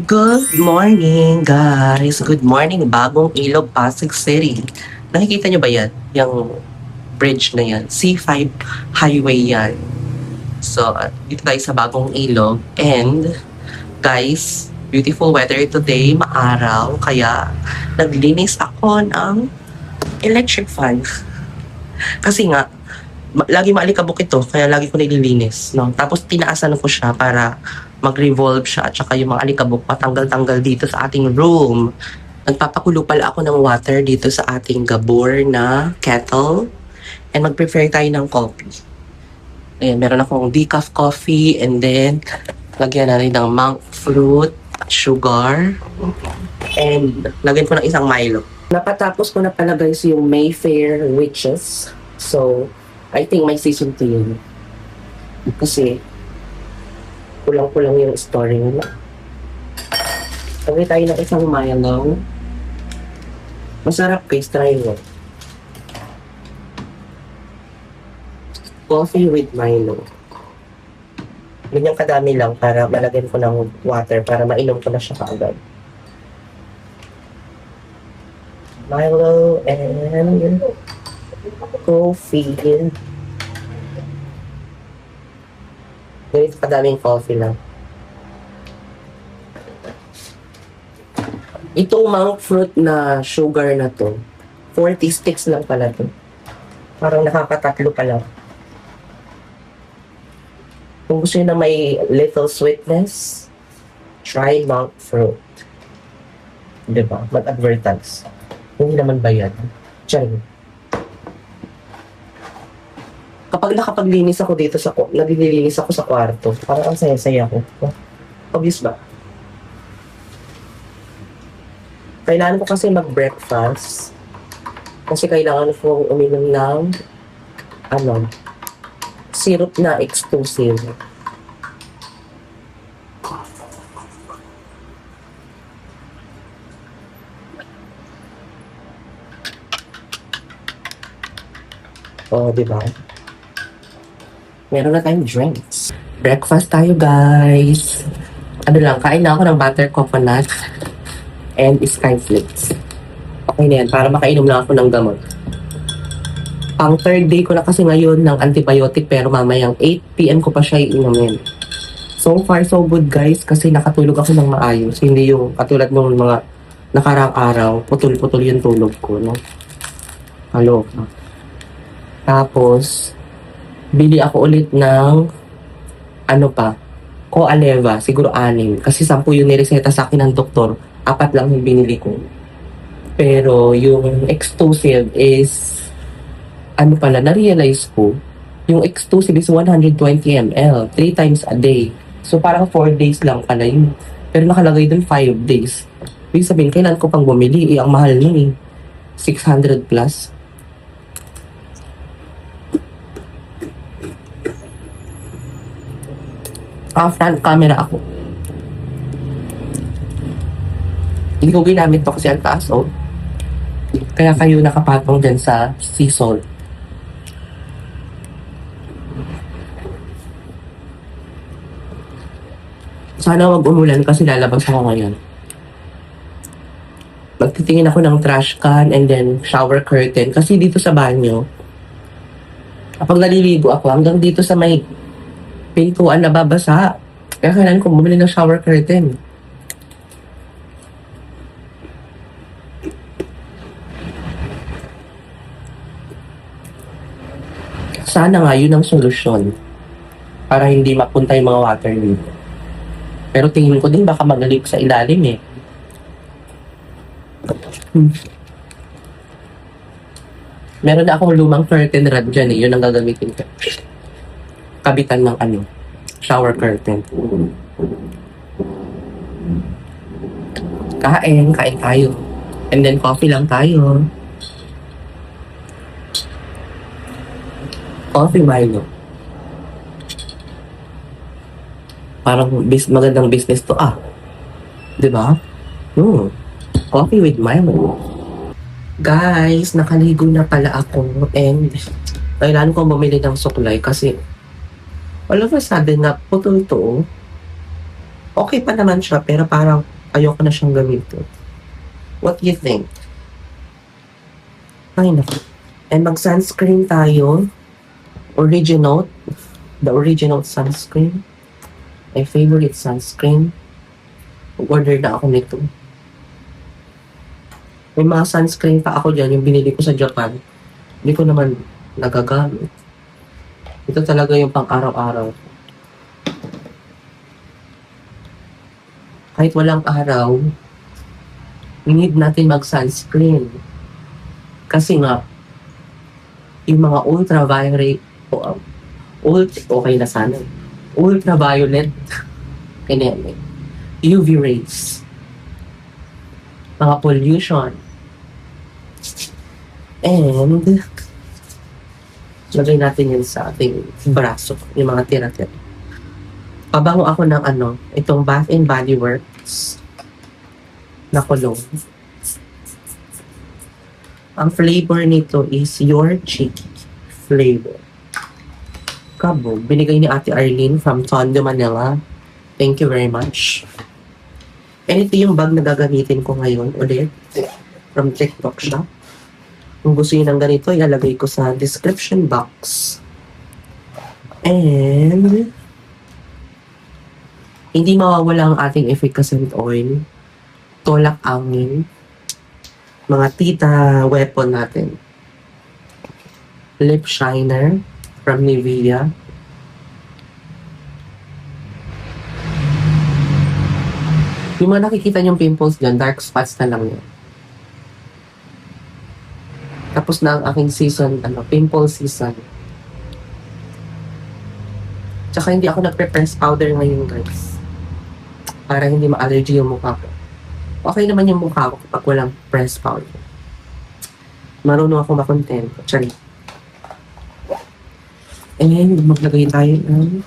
Good morning, guys. Good morning, Bagong Ilog, Pasig City. Nakikita nyo ba yan? Yung bridge na yan. C5 highway yan. So, dito tayo sa Bagong Ilog. And, guys, beautiful weather today, maaraw. Kaya, naglinis ako ng electric fan. Kasi nga, lagi maalikabok ito, kaya lagi ko nililinis. No? Tapos, tinaasan ko siya para mag-revolve siya at saka yung mga alikabok patanggal-tanggal dito sa ating room. Nagpapakulo pala ako ng water dito sa ating gabor na kettle. And mag-prepare tayo ng coffee. Ayan, meron akong decaf coffee and then lagyan natin ng monk fruit, sugar, and lagyan ko ng isang Milo. Napatapos ko na pala guys yung Mayfair Witches. So, I think may season 2 yun. Kasi, kulang-kulang yung story nila. Lagay tayo ng isang Milo. Masarap guys, try mo. Coffee with Milo. Ganyan kadami lang para malagyan ko ng water para mainom ko na siya kaagad. Milo and coffee. Ganito kadaming coffee lang. Itong monk fruit na sugar na to, 40 sticks lang pala to. Parang nakakatatlo pa lang. Kung gusto nyo na may little sweetness, try monk fruit. Diba? Mag-advertise. Hindi naman bayad. Try. Kapag nakapaglinis ako dito naglilinis ako sa kwarto, parang ang saya-saya ko. Obvious ba? Kailangan ko kasi mag-breakfast. Kasi kailangan ko uminom ng syrup na exclusive. Oh, di ba? Meron na tayong drinks. Breakfast tayo, guys. Kain na ako ng butter coconut and skyflakes. Okay na yan, para makainom na ako ng gamot. Pang third day ko na kasi ngayon ng antibiotic pero mamayang 8 p.m. ko pa siya iinumin. So far, so good guys kasi nakatulog ako ng maayos. Hindi yung katulad ng mga nakarang araw, putol-putol yung tulog ko, no? Kaloka. Tapos, bili ako ulit ng Coaleva, siguro 6. Kasi 10 yung nireseta sa akin ng doktor, 4 lang yung binili ko. Pero yung exclusive is, na-realize ko, yung exclusive is 120 ml, 3 times a day. So parang 4 days lang pala yun. Pero nakalagay dun 5 days. Ibig sabihin, kailan ko pang bumili? Ang mahal nun 600 plus. Front camera ako. Hindi ko ginamit to kasi ang taas, Kaya kayo nakapatong dyan sa sea salt. Sana wag umulan kasi lalabas ako ngayon. Magtitingin ako ng trash can and then shower curtain. Kasi dito sa banyo, kapag naliligo ako, hanggang dito sa may pintuan nababasa. Kaya kailangan ko bumili ng shower curtain. Sana nga yun ang solusyon para hindi mapunta yung mga water dito. Pero tingin ko din baka mag-leak sa ilalim Meron na akong lumang curtain rod dyan yun ang gagamitin ko. Kabitan ng shower curtain. Kain tayo. And then coffee lang tayo. Coffee Milo. Parang magandang business to diba? Coffee with Milo. Guys, nakaligo na pala ako and kailangan ko bumili ng suklay kasi all of a sudden na putol to. Okay pa naman siya pero parang Ayoko na siyang gamitin. What do you think? Ay, naku. And mag-sunscreen tayo. Original. The original sunscreen. My favorite sunscreen. Order na ako nito. May mga sunscreen pa ako dyan, yung binili ko sa Japan. Hindi ko naman nagagamit. Ito talaga yung pang-araw-araw. Kahit walang araw, we need natin mag-sunscreen. Kasi nga, yung mga ultraviolet, okay na sana. Ultraviolet, ganyan, UV rays, mga pollution, and lagay natin yun sa ating braso, yung mga tira-tira. Pabango ako ng itong Bath and Body Works na cologne. Ang flavor nito is Your Cheek flavor. Kabog. Binigay ni Ate Arlene from Tondo, Manila. Thank you very much. And ito yung bag na gagamitin ko ngayon ulit from TikTok Shop. Kung gusto nyo ng ganito, ilalagay ko sa description box. And hindi mawawala ang ating efficacent oil, tolak angin, mga tita weapon natin. Lip shiner from Nivea. Yung mga nakikita niyong pimples dyan, dark spots na lang yan. Tapos na ang aking season, pimple season. Tsaka hindi ako nagpe-press powder ngayon, guys. Para hindi ma-allergy yung mukha ko. Okay naman yung mukha ko kapag walang press powder. Marunong ako makontento. Sorry. And maglagay tayo ng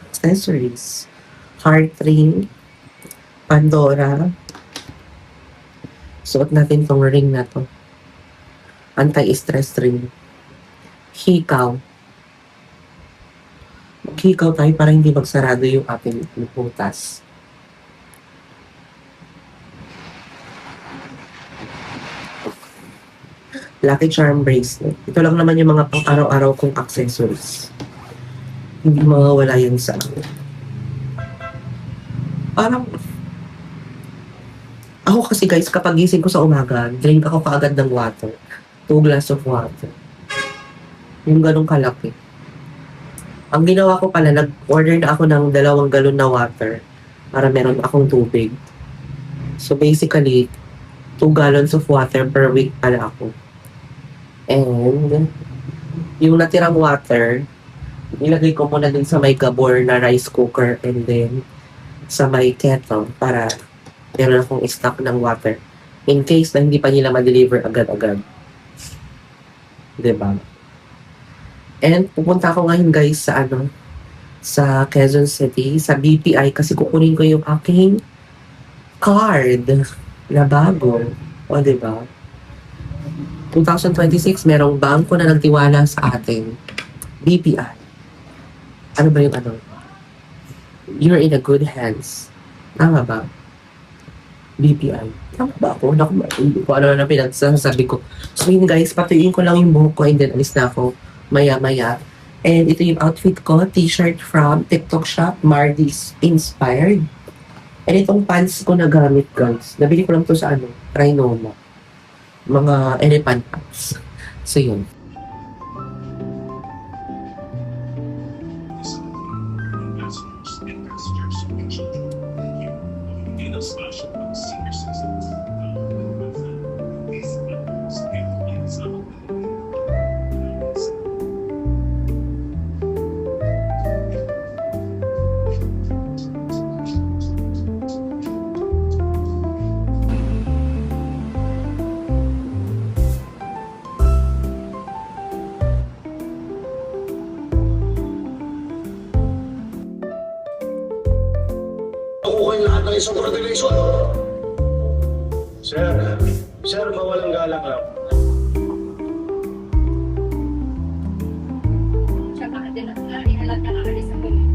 accessories. Heart ring. Pandora. Suot natin tong ring na to. Anti-stress ring. Hikaw. Maghikaw tayo para hindi magsarado yung ating butas. Lucky Charm bracelet. Ito lang naman yung mga pang-araw-araw kong accessories. Hindi mawawala yan sa akin. Parang, ako kasi guys, kapag gising ko sa umaga, drink ako kaagad ng water. 2 glass of water. Yung ganong kalaki. Ang ginawa ko pala, nag-order na ako ng 2 galon na water para meron akong tubig. So basically, 2 gallons of water per week pala ako. And yung natirang water, ilagay ko muna din sa may gabor na rice cooker and then sa may kettle para meron akong stock ng water in case na hindi pa nila ma-deliver agad-agad. Diba? And pupunta ako ngayon guys sa sa Quezon City, sa BPI kasi kukunin ko yung aking card na bago. O diba? 2026, merong bangko na nagtiwala sa atin. BPI. Ano ba yung You're in a good hands. Tama ba? BPI. Tama ba ako? Hindi ko ano na pinagsasabi ko. So yun guys, patuyuin ko lang yung buhok ko and then alis na ako maya-maya. And ito yung outfit ko, t-shirt from TikTok Shop, Mardy's Inspired. And itong pants ko na gamit guys. Nabili ko lang to sa Trinoma. Mga elephant pants. So yun. Nakuha yung lahat ng isang congratulation. Sir, mawalang galang lang. Tsaka din ang ihalat na nakalis ang galing.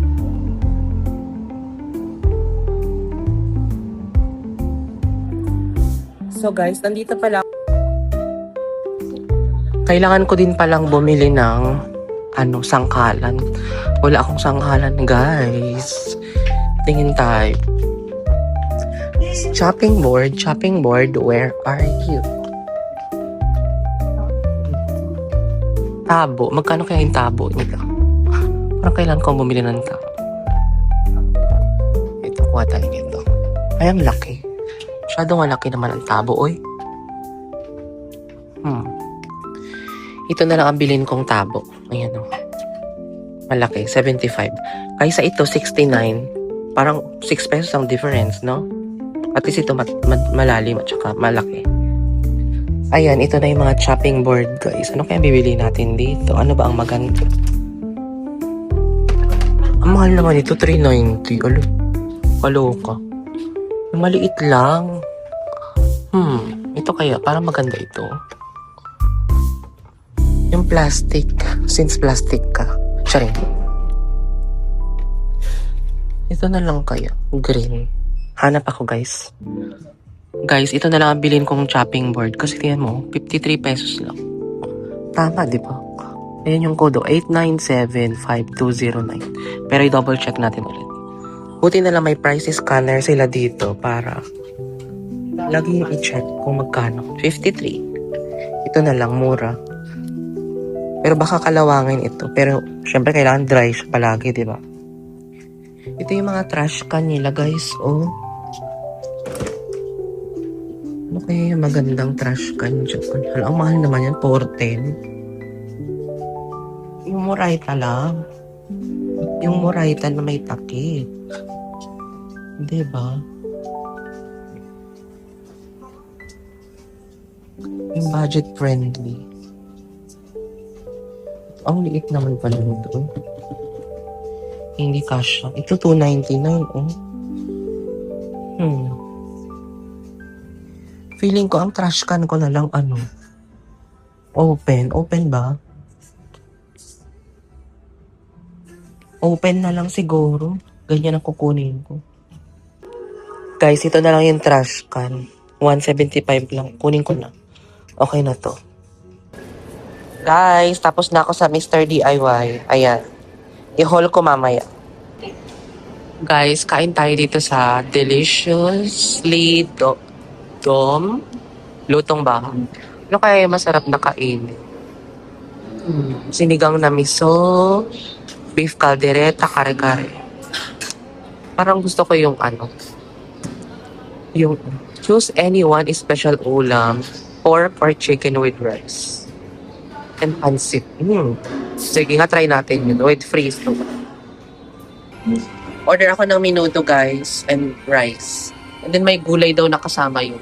So guys, nandito pala. Kailangan ko din palang bumili ng sangkalan. Wala akong sangkalan, guys. Tingin tayo. Chopping board, where are you? Tabo. Magkano kaya yung tabo nila? Parang kailangan kong bumili ng tabo. Ito, kuha tayo nito. Ay, ang laki. Masyadong malaki naman ang tabo, oy. Ito na lang ang bilhin kong tabo. Ayan o. Malaki, 75. Kaysa ito, 69. Parang 6 pesos ang difference, no? At least ito malalim at saka malaki. Ayan, ito na yung mga chopping board, guys. Ano kaya bibili natin dito? Ano ba ang maganda? Ang mahal naman ito, 390. Kaloka. Maliit lang. Ito kaya, parang maganda ito. Yung plastic. Since plastic ka. Siya rin. Ito na lang kaya. Green. Hanap ako, guys. Guys, ito na lang ang bilhin kong chopping board. Kasi tingnan mo, 53 pesos lang. Tama, di ba? Ayan yung kodo, 8975209. Pero i-double check natin ulit. Buti na lang may price scanner sila dito para lagi i-check kung magkano. 53. Ito na lang, mura. Pero baka kalawangin ito. Pero, syempre, kailangan dry siya palagi, di ba? Ito yung mga trash can nila, guys. Oh. Ano kaya yung magandang trash can dyan? Ang mahal naman yan, 410. Yung Murayta lang. Yung Murayta na may takip. Diba? Yung budget friendly. Ang liit naman pala nito. Hindi kasha. Ito, 299, oh. Feeling ko, ang trash can ko na lang, open. Open ba? Open na lang siguro. Ganyan ang kukunin ko. Guys, ito na lang yung trash can. 175 lang. Kunin ko na. Okay na to. Guys, tapos na ako sa Mr. DIY. Ayan. I-haul ko mamaya. Guys, kain tayo dito sa Deliciously Dom. Lutong bahay. Ano kaya yung masarap na kain? Sinigang na miso, beef caldereta, kare-kare. Parang gusto ko yung yung choose anyone special ulam, pork or chicken with rice. And pancit. Sige nga, try natin yun. With freeze. Order ako ng minuto, guys, and rice. And then may gulay daw na kasama yun.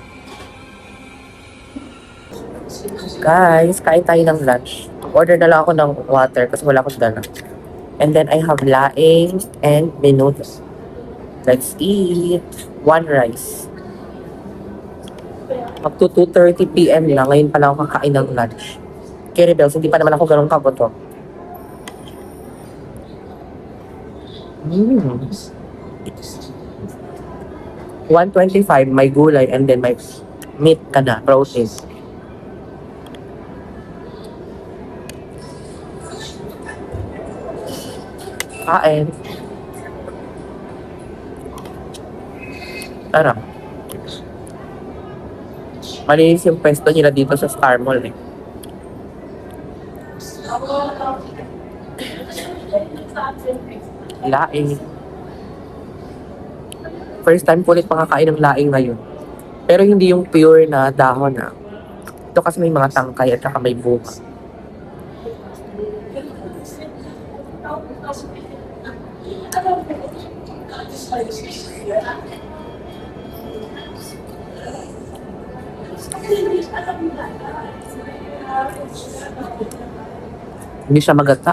Guys, kain tayo ng lunch. Order na lang ako ng water kasi wala akong dala. And then I have laing and minuto. Let's eat. One rice. Up to 2:30 p.m. na. Ngayon pa lang ako kakain ng lunch. Kaya Rebels, hindi pa naman ako ganun kaboto. 125, may gulay, and then may meat ka na, protein. Kain. Tara. Malinis yung pwesto nila dito sa Star Mall eh. Laing. First time ko ulit makakain ng laing ngayon. Pero hindi yung pure na dahon na. Ito kasi may mga tangkay at saka may bunga. Hindi siya magata.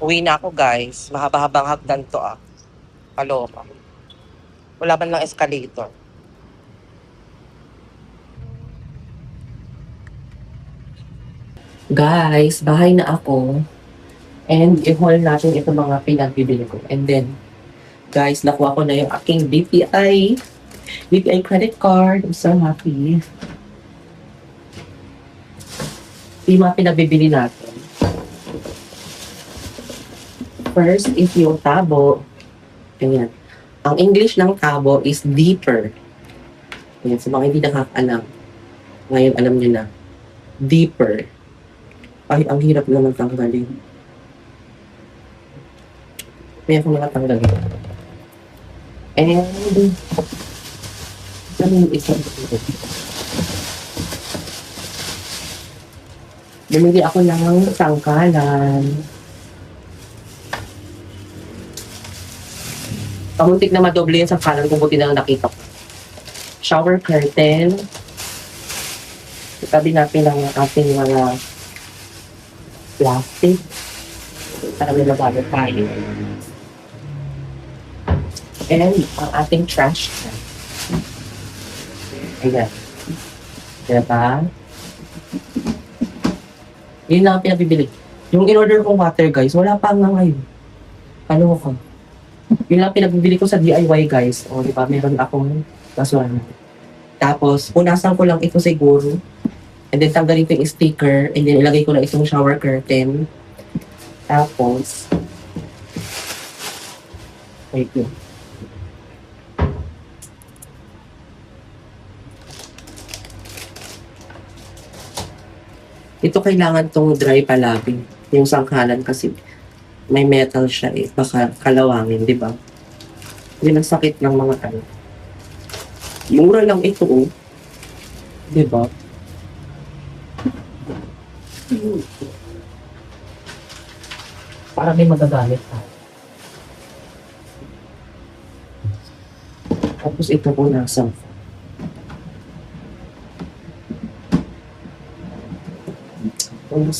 Uwi na ako guys. Mahaba-habang hagdan to ah. Paloma. Wala man lang escalator. Guys, bahay na ako. And i-haul natin ito mga pinagbibili ko. And then, guys, nakuha ko na yung aking BPI credit card. I'm so happy. Yung mga pinagbibili natin. First is yung tabo. Ayan. Ang English ng tabo is deeper. Ayan, sa mga hindi nakakaalam. Ngayon, alam nyo na. Deeper. Ay, ang hirap naman tanggalin. Kaya ko nakatanggalin. And, ano yung isang dito? Bumili ako ng sangkalan. Pamuntik na madoble yung sangkalan kung buti na lang nakita ko. Shower curtain. Itabi natin ang ating mga plastic para may labanan tayo. And ang ating trash can. Ayan. Diba? Yun lang ang pinabibili. Yung in-order kong water, guys, wala pa nga ngayon. Ano ko? Yun lang pinabibili ko sa DIY, guys. O, diba? Meron akong basura. Tapos, punasan ko lang ito siguro. And then, tanggalin ko yung sticker. And then, ilagay ko na itong shower curtain. Tapos, wait yun. Ito kailangan tong dry palagi. Yung sangkalan kasi may metal siya eh. Baka kalawangin, di ba? Hindi ang sakit ng mga ano. Mura lang ito oh. Di ba? Para may magagamit tayo. Tapos ito po nasa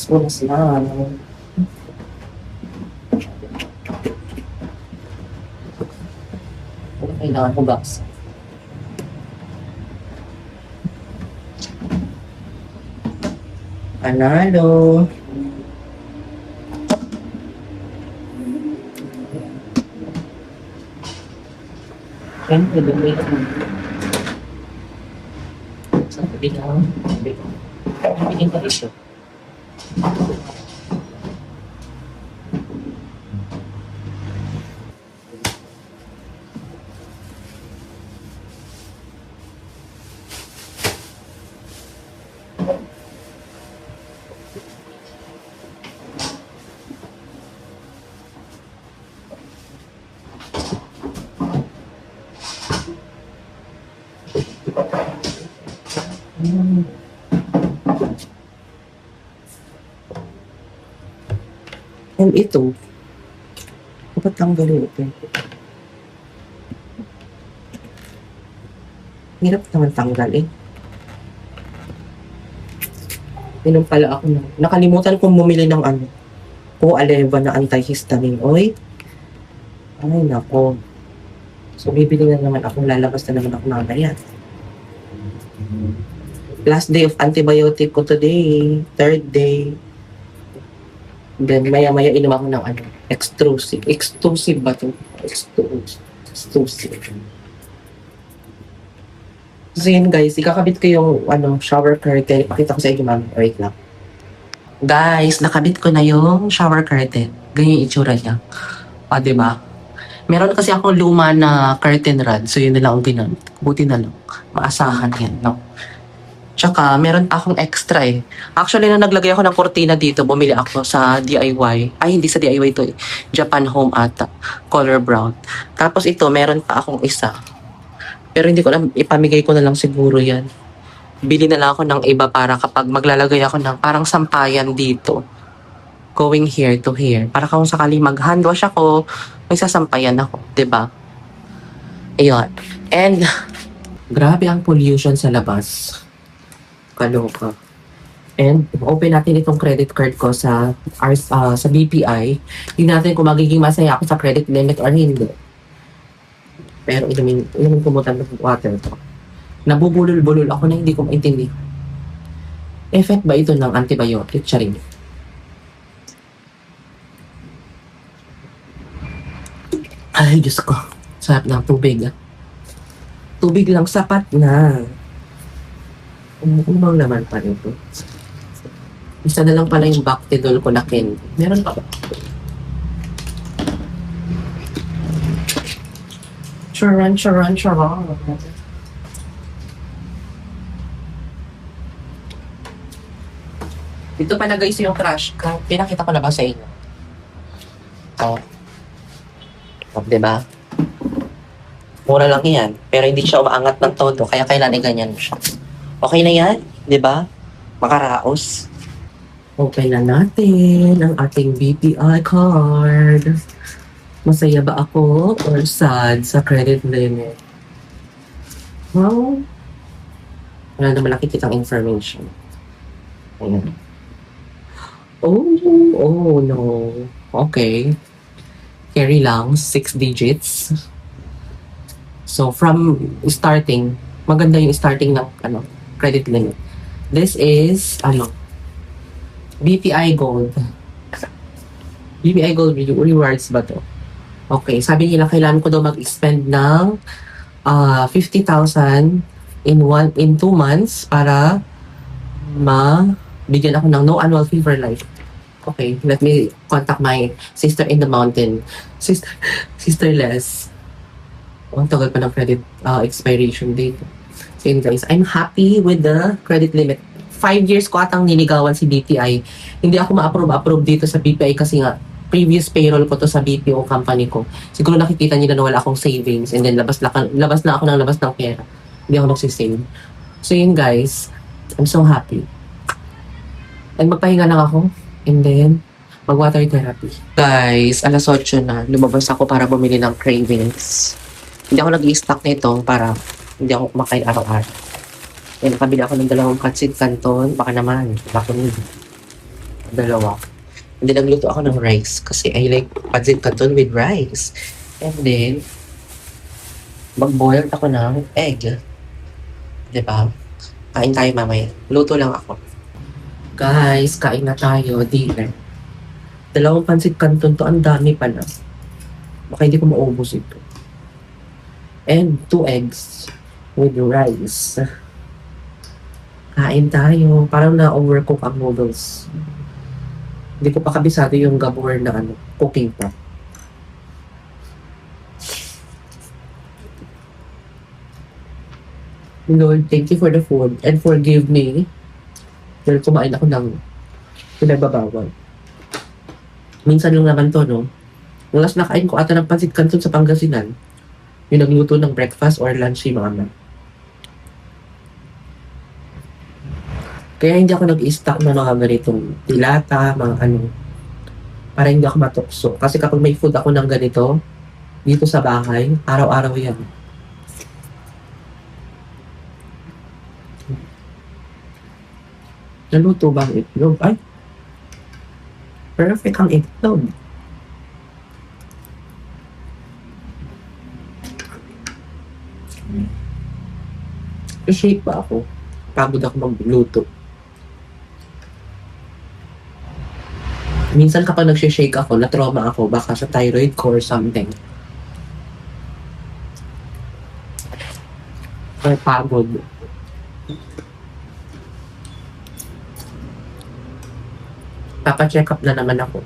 punas na. Kailangan ko box. Panalo. Siyempre, dumi ako. Sabi lang. Sabi lang ito. And ito, dapat tanggalin ito. Hirap naman tanggalin. Inom pala ako na. Nakalimutan kong bumili ng ano. Aleva na antihistamine. Oy. Ay, nako. So, bibili na naman ako. Lalabas na naman ako mamaya. Last day of antibiotic ko today. Third day. Then, maya-maya inom ako ng ano. Extrusive. Extrusive ba ito? Extrusive. So yun guys, ikakabit ko yung ano, shower curtain. Ipakita ko sa inyo ma'am. Wait lang. Guys, nakabit ko na yung shower curtain. Ganyan yung itsura niya. O, diba? Meron kasi akong luma na curtain rod. So yun na lang ang ginamit. Buti na lang. Maasahan yan, no? Tsaka, meron pa akong extra eh. Actually, nung naglagay ako ng kortina dito, bumili ako sa DIY. Ay, hindi sa DIY to eh. Japan Home ata. Color brown. Tapos ito, meron pa akong isa. Pero hindi ko alam, ipamigay ko na lang siguro yan. bili na lang ako ng iba para kapag maglalagay ako ng parang sampayan dito. Going here to here. Para kung sakali mag-hand wash ako, may sasampayan ako. 'Di ba? Ayun. And, grabe ang pollution sa labas. Kaloka. And, open natin itong credit card ko sa BPI. Tingnan natin kung magiging masaya ako sa credit limit or hindi. Pero inumin ko muna ng water to. Nabubulol-bulol ako na hindi ko maintindihan. Effect ba ito ng antibiotic? Charing. Ay, Diyos ko. Sarap ng tubig. Tubig lang sapat na. Umang naman pa rin ito. Isa na lang pala yung Bactidol ko na candy. Meron pa ba? Charan. Dito pala guys yung crush ko. Pinakita ko na ba sa inyo? Oh. Oh, diba? Mura lang yan. Pero hindi siya umaangat ng todo. Kaya kailangan ganyan siya. Okay na yan? Diba? Makaraos. Open na natin ang ating BPI card. Masaya ba ako or sad sa credit limit? Well, wala naman nakikitang information. Ayan. Oh no. Okay. Carry lang, 6 digits. So, from starting, maganda yung starting ng credit limit. This is, BPI Gold. BPI Gold rewards ba to? Okay, sabi nila kailangan ko daw mag-spend ng 50,000 in 2 months para bigyan ako ng no annual fee for life. Okay, let me contact my sister in the mountain. Sister Les. Ang tagal pa ng credit expiration date. So yun guys, I'm happy with the credit limit. 5 years ko atang niligawan si BPI. Hindi ako ma-approve dito sa BPI kasi nga previous payroll ko to sa BPO company ko. Siguro nakikita nila na wala akong savings and then labas na ako ng pera. Hindi ako nagsisave. So yun guys, I'm so happy. And magpahinga lang ako. And then, mag-water therapy. Guys, alas 8 na. Lumabas ako para bumili ng cravings. Hindi ako nag-i-stock nito para hindi ako kumakain araw-araw. Then, nakabili ako ng 2 katsit canton. Baka naman, baka nito. 2. And then, nagluto ako ng rice kasi I like pancit canton with rice. And then, mag-boil ako ng egg. Diba? Kain tayo mamaya. Luto lang ako. Guys, kain na tayo. Dinner. 2 pancit canton to. Ang dami pala. Baka hindi ko maubos ito. And 2 eggs with rice. Kain tayo. Parang na-overcook ang noodles. Hindi ko pa kabisado yung gabor na cooking pa. Lord, thank you for the food and forgive me. Dahil kumain ako ng pinagbabawal. Minsan lang naman to, no? Yung last nakain ko ata ng pancit canton sa Pangasinan. Yung nagluto ng breakfast or lunch si mama. Kaya hindi ako nag-i-stock ng mga ganitong tilata, mga para hindi ako matukso. Kasi kapag may food ako ng ganito, dito sa bahay, araw-araw yan. Naluto ba ang itlog? Ay! Perfect ang itlog. I-shake pa ako. Pagod ako magluto. Minsan kapag nag-shake ako, na-trauma ako. Baka sa thyroid ko or something. Or pagod. Papa-check up na naman ako.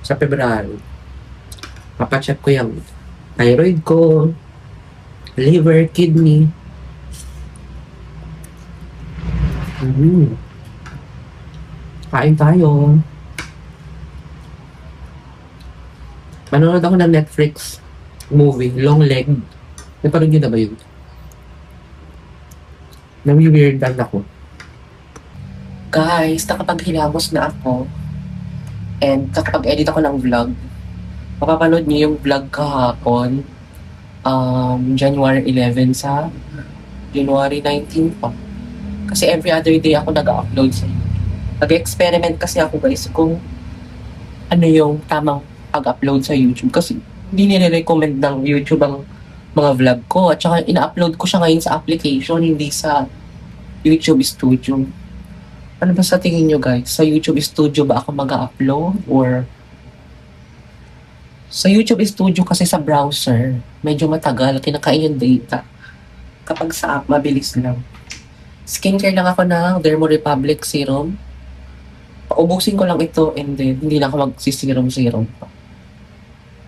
Sa February. Papa-check ko yung thyroid ko, liver, kidney. Kain tayo. Manonood ako ng Netflix movie, Long Leg. Napanood nyo na ba yun? Nami-weirdan ako. Guys, nakapaghilamos na ako. And nakapag-edit ako ng vlog. Mapapanood niyo yung vlog kahapon. January 11 sa January 19 pa. Kasi every other day ako nag-upload sa YouTube. Nag-experiment kasi ako guys kung ano yung tamang pag-upload sa YouTube. Kasi hindi nire-recommend ng YouTube ang mga vlog ko. At saka ina-upload ko siya ngayon sa application, hindi sa YouTube Studio. Ano ba sa tingin nyo guys? Sa YouTube Studio ba ako mag-upload? Or sa YouTube Studio kasi sa browser, medyo matagal, kinakain yung data. Kapag sa app, mabilis lang. Skincare lang ako ng Dermo Republic Serum. Paubusin ko lang ito and then hindi na ako magsiserum-serum pa.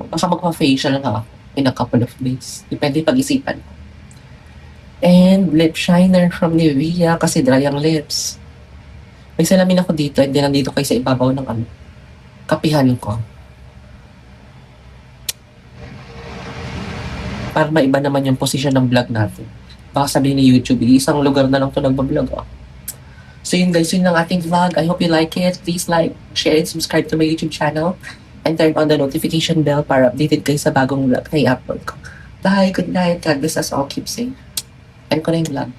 Baka magpa-facial lang ako in a couple of days. Depende pag-isipan ko. And lip shiner from Nivea kasi dry ang lips. May salamin ako dito and then nandito kayo sa ibabaw ng kapihan ko. Para maiba naman yung position ng vlog natin. Baka sabihin ni YouTube, isang lugar na lang to nagbablog. So yun guys, yun ang ating vlog. I hope you like it. Please like, share, and subscribe to my YouTube channel. And turn on the notification bell para updated kayo sa bagong vlog na i-upload ko. Bye, good night. God bless us all. Keep safe. End ko na yung vlog.